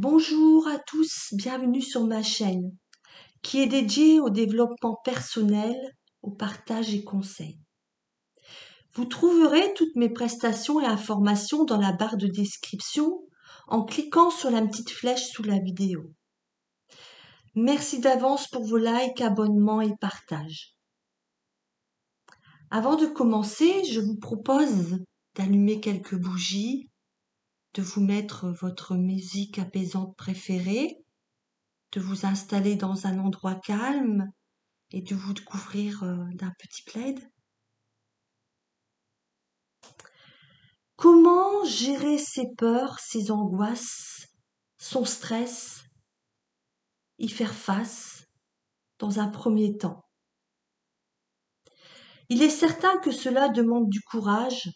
Bonjour à tous, bienvenue sur ma chaîne qui est dédiée au développement personnel, au partage et conseils. Vous trouverez toutes mes prestations et informations dans la barre de description en cliquant sur la petite flèche sous la vidéo. Merci d'avance pour vos likes, abonnements et partages. Avant de commencer, je vous propose d'allumer quelques bougies, de vous mettre votre musique apaisante préférée, de vous installer dans un endroit calme et de vous couvrir d'un petit plaid. Comment gérer ses peurs, ses angoisses, son stress, y faire face dans un premier temps? Il est certain que cela demande du courage,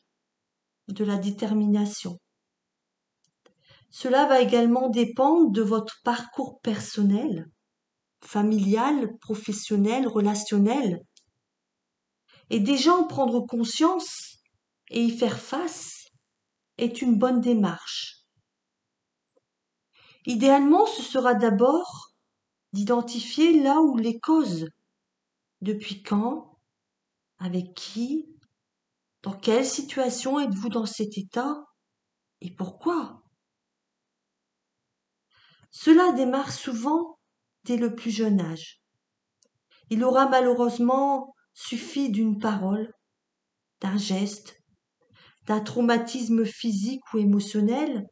de la détermination. Cela va également dépendre de votre parcours personnel, familial, professionnel, relationnel. Et déjà en prendre conscience et y faire face est une bonne démarche. Idéalement, ce sera d'abord d'identifier là où les causes. Depuis quand? Avec qui? Dans quelle situation êtes-vous dans cet état? Et pourquoi? Cela démarre souvent dès le plus jeune âge. Il aura malheureusement suffi d'une parole, d'un geste, d'un traumatisme physique ou émotionnel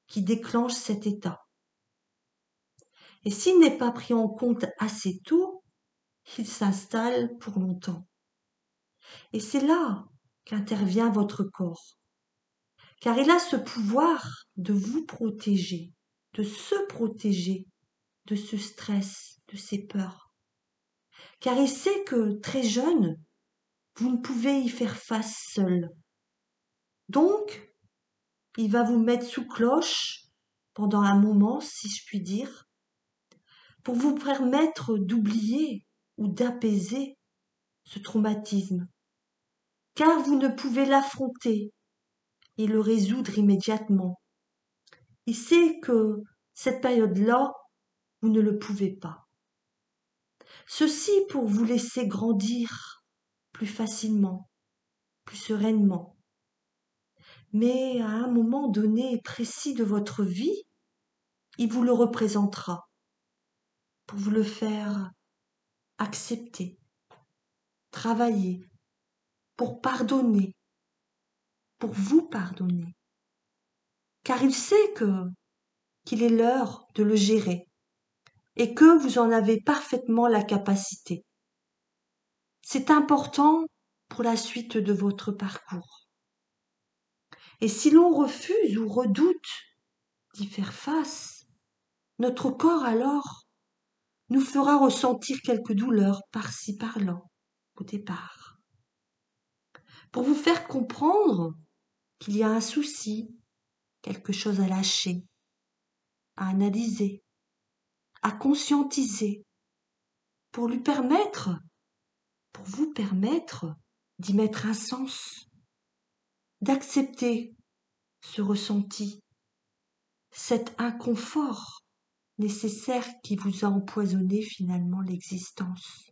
qui déclenche cet état. Et s'il n'est pas pris en compte assez tôt, il s'installe pour longtemps. Et c'est là qu'intervient votre corps, car il a ce pouvoir de vous protéger, de se protéger de ce stress, de ces peurs. Car il sait que très jeune, vous ne pouvez y faire face seul. Donc, il va vous mettre sous cloche pendant un moment, si je puis dire, pour vous permettre d'oublier ou d'apaiser ce traumatisme. Car vous ne pouvez l'affronter et le résoudre immédiatement. Il sait que cette période-là, vous ne le pouvez pas. Ceci pour vous laisser grandir plus facilement, plus sereinement. Mais à un moment donné précis de votre vie, il vous le représentera pour vous le faire accepter, travailler, pour pardonner, pour vous pardonner. Car il sait qu'il est l'heure de le gérer et que vous en avez parfaitement la capacité. C'est important pour la suite de votre parcours. Et si l'on refuse ou redoute d'y faire face, notre corps alors nous fera ressentir quelques douleurs par-ci par-là au départ. Pour vous faire comprendre qu'il y a un souci, quelque chose à lâcher, à analyser, à conscientiser, pour lui permettre, pour vous permettre d'y mettre un sens, d'accepter ce ressenti, cet inconfort nécessaire qui vous a empoisonné finalement l'existence.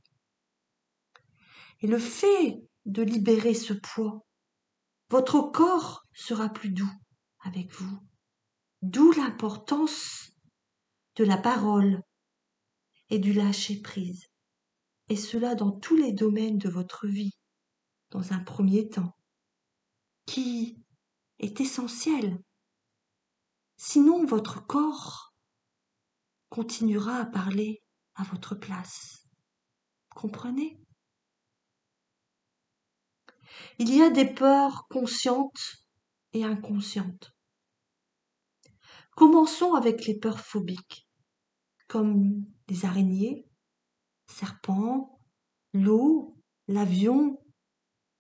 Et le fait de libérer ce poids, votre corps sera plus doux avec vous. D'où l'importance de la parole et du lâcher-prise. Et cela dans tous les domaines de votre vie, dans un premier temps, qui est essentiel. Sinon, votre corps continuera à parler à votre place. Comprenez? Il y a des peurs conscientes et inconscientes. Commençons avec les peurs phobiques, comme les araignées, serpents, l'eau, l'avion,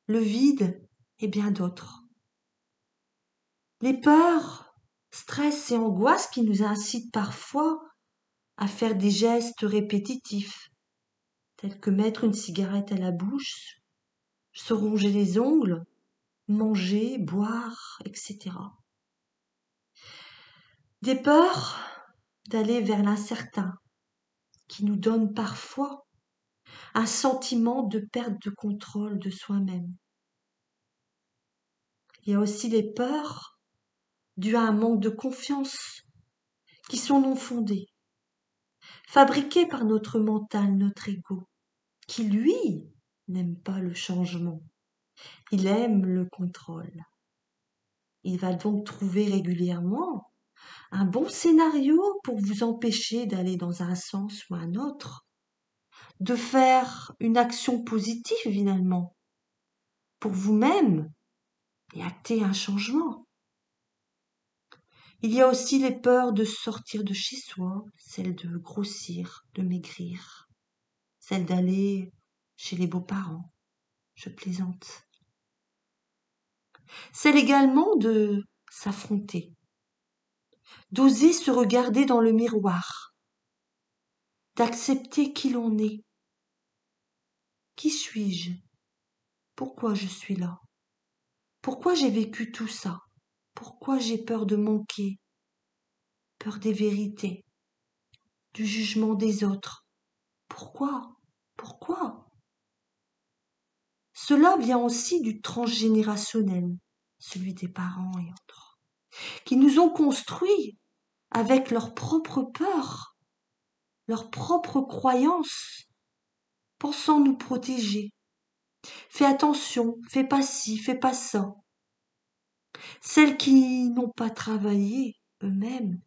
le vide et bien d'autres. Les peurs, stress et angoisses qui nous incitent parfois à faire des gestes répétitifs, tels que mettre une cigarette à la bouche, se ronger les ongles, manger, boire, etc. Des peurs d'aller vers l'incertain, qui nous donne parfois un sentiment de perte de contrôle de soi-même. Il y a aussi les peurs dues à un manque de confiance, qui sont non fondées, fabriquées par notre mental, notre ego, qui lui n'aime pas le changement, il aime le contrôle. Il va donc trouver régulièrement un bon scénario pour vous empêcher d'aller dans un sens ou un autre, de faire une action positive finalement, pour vous-même et acter un changement. Il y a aussi les peurs de sortir de chez soi, celles de grossir, de maigrir, celle d'aller chez les beaux-parents, je plaisante. Celle également de s'affronter, d'oser se regarder dans le miroir, d'accepter qui l'on est. Qui suis-je? Pourquoi je suis là? Pourquoi j'ai vécu tout ça? Pourquoi j'ai peur de manquer? Peur des vérités, du jugement des autres. Pourquoi? Pourquoi? Cela vient aussi du transgénérationnel, celui des parents et autres, qui nous ont construits avec leurs propres peurs, leurs propres croyances, pensant nous protéger. Fais attention, fais pas ci, fais pas ça. Celles qui n'ont pas travaillé eux-mêmes,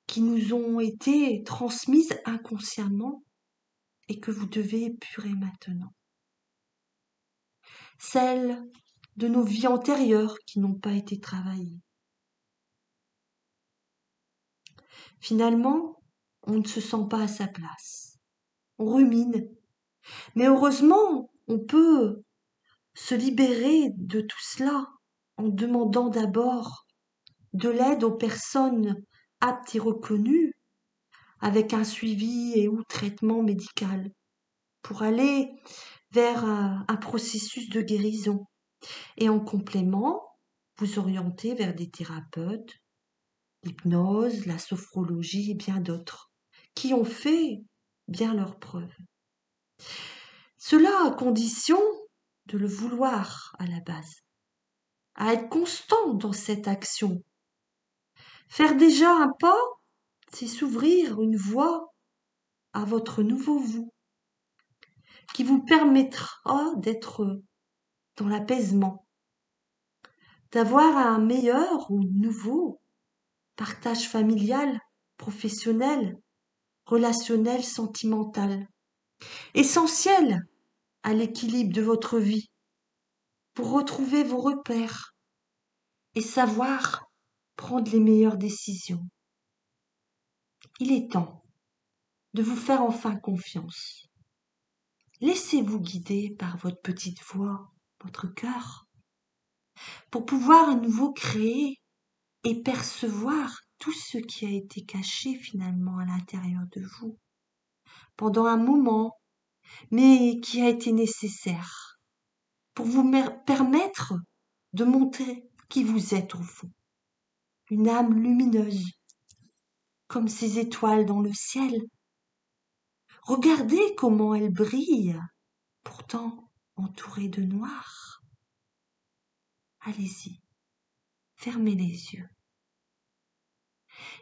qui nous ont été transmises inconsciemment et que vous devez épurer maintenant. Celles de nos vies antérieures qui n'ont pas été travaillées. Finalement, on ne se sent pas à sa place. On rumine. Mais heureusement, on peut se libérer de tout cela en demandant d'abord de l'aide aux personnes aptes et reconnues avec un suivi et ou traitement médical pour aller vers un processus de guérison et en complément vous orienter vers des thérapeutes, l'hypnose, la sophrologie et bien d'autres qui ont fait bien leurs preuves. Cela à condition de le vouloir à la base, à être constant dans cette action. Faire déjà un pas, c'est s'ouvrir une voie à votre nouveau vous, qui vous permettra d'être dans l'apaisement, d'avoir un meilleur ou nouveau partage familial, professionnel, relationnel, sentimental, essentiel à l'équilibre de votre vie, pour retrouver vos repères et savoir prendre les meilleures décisions. Il est temps de vous faire enfin confiance. Laissez-vous guider par votre petite voix, votre cœur, pour pouvoir à nouveau créer et percevoir tout ce qui a été caché finalement à l'intérieur de vous pendant un moment, mais qui a été nécessaire pour vous permettre de montrer qui vous êtes au fond. Une âme lumineuse, comme ces étoiles dans le ciel. Regardez comment elles brillent, pourtant entourées de noir. Allez-y, fermez les yeux.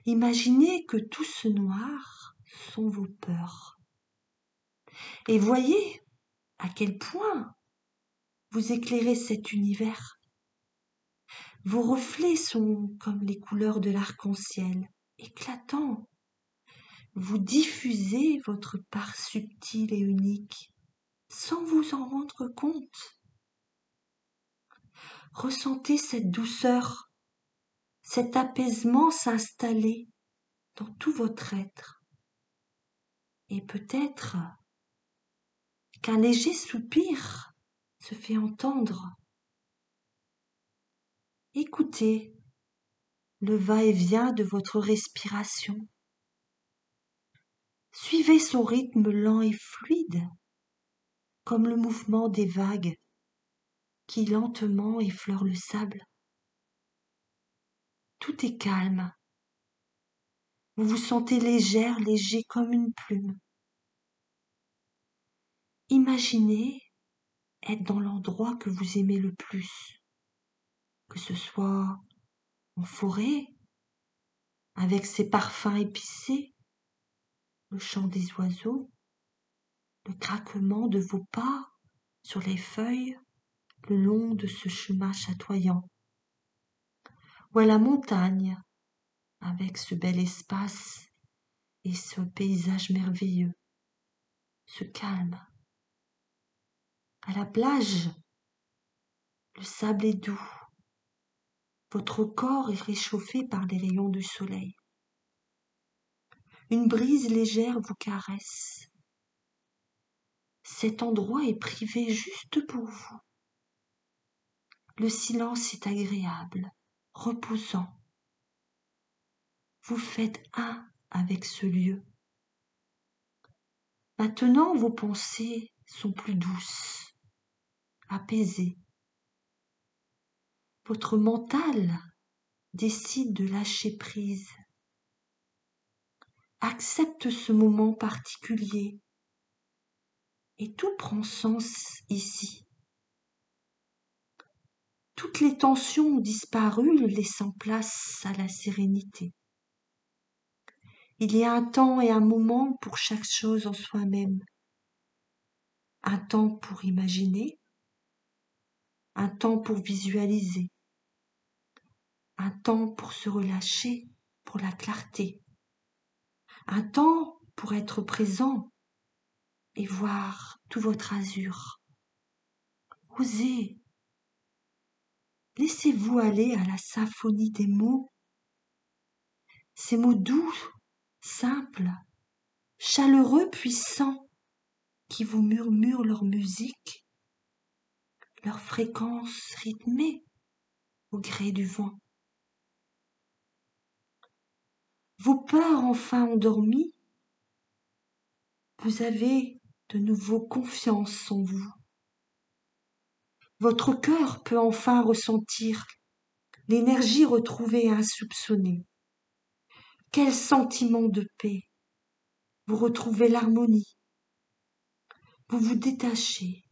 Imaginez que tout ce noir sont vos peurs. Et voyez à quel point vous éclairez cet univers. Vos reflets sont comme les couleurs de l'arc-en-ciel, éclatants. Vous diffusez votre part subtile et unique, sans vous en rendre compte. Ressentez cette douceur, cet apaisement s'installer dans tout votre être. Et peut-être qu'un léger soupir se fait entendre. Écoutez le va-et-vient de votre respiration. Suivez son rythme lent et fluide, comme le mouvement des vagues qui lentement effleurent le sable. Tout est calme, Vous vous sentez légère, léger comme une plume. Imaginez être dans l'endroit que vous aimez le plus, que ce soit en forêt, avec ses parfums épicés, le chant des oiseaux, le craquement de vos pas sur les feuilles le long de ce chemin chatoyant, ou à la montagne, avec ce bel espace et ce paysage merveilleux, ce calme. À la plage, le sable est doux, votre corps est réchauffé par les rayons du soleil. Une brise légère vous caresse. Cet endroit est privé juste pour vous. Le silence est agréable, reposant. Vous faites un avec ce lieu. Maintenant, vos pensées sont plus douces, apaisées. Votre mental décide de lâcher prise. Accepte ce moment particulier et tout prend sens ici. Toutes les tensions ont disparu, laissant place à la sérénité. Il y a un temps et un moment pour chaque chose en soi-même. Un temps pour imaginer, un temps pour visualiser, un temps pour se relâcher, pour la clarté, un temps pour être présent et voir tout votre azur. Osez, laissez-vous aller à la symphonie des mots, ces mots doux, simples, chaleureux, puissants, qui vous murmurent leur musique, leur fréquence rythmée au gré du vent. Vos peurs enfin endormies, vous avez de nouveau confiance en vous. Votre cœur peut enfin ressentir l'énergie retrouvée et insoupçonnée. Quel sentiment de paix! Vous retrouvez l'harmonie. Vous vous détachez.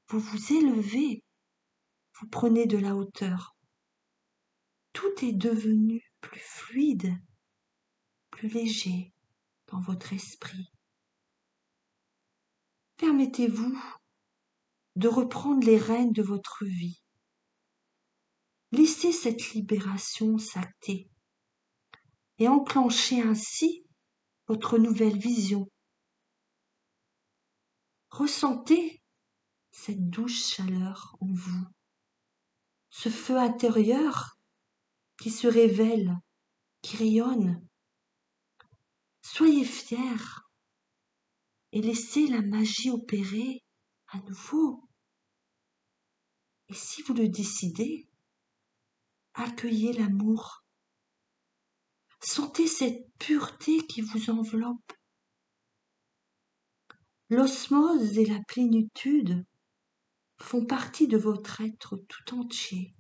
Vous vous élevez. Vous prenez de la hauteur. Tout est devenu plus fluide, plus léger dans votre esprit. Permettez-vous de reprendre les rênes de votre vie. Laissez cette libération s'acter et enclencher ainsi votre nouvelle vision. Ressentez cette douce chaleur en vous, ce feu intérieur qui se révèle, qui rayonne. Soyez fiers et laissez la magie opérer à nouveau. Et si vous le décidez, accueillez l'amour. Sentez cette pureté qui vous enveloppe. L'osmose et la plénitude font partie de votre être tout entier,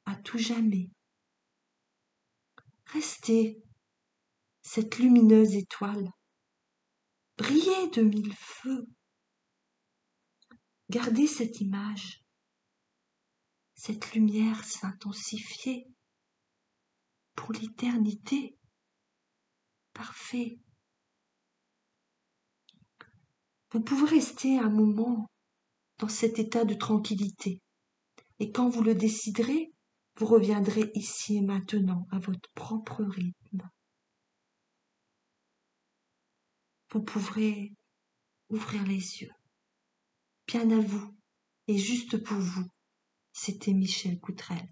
à tout jamais. Restez cette lumineuse étoile, brillez de mille feux. Gardez cette image, cette lumière s'intensifier pour l'éternité. Parfait. Vous pouvez rester un moment dans cet état de tranquillité. Et quand vous le déciderez, vous reviendrez ici et maintenant à votre propre rythme. Vous pourrez ouvrir les yeux. Bien à vous et juste pour vous. C'était Michel Coutrel.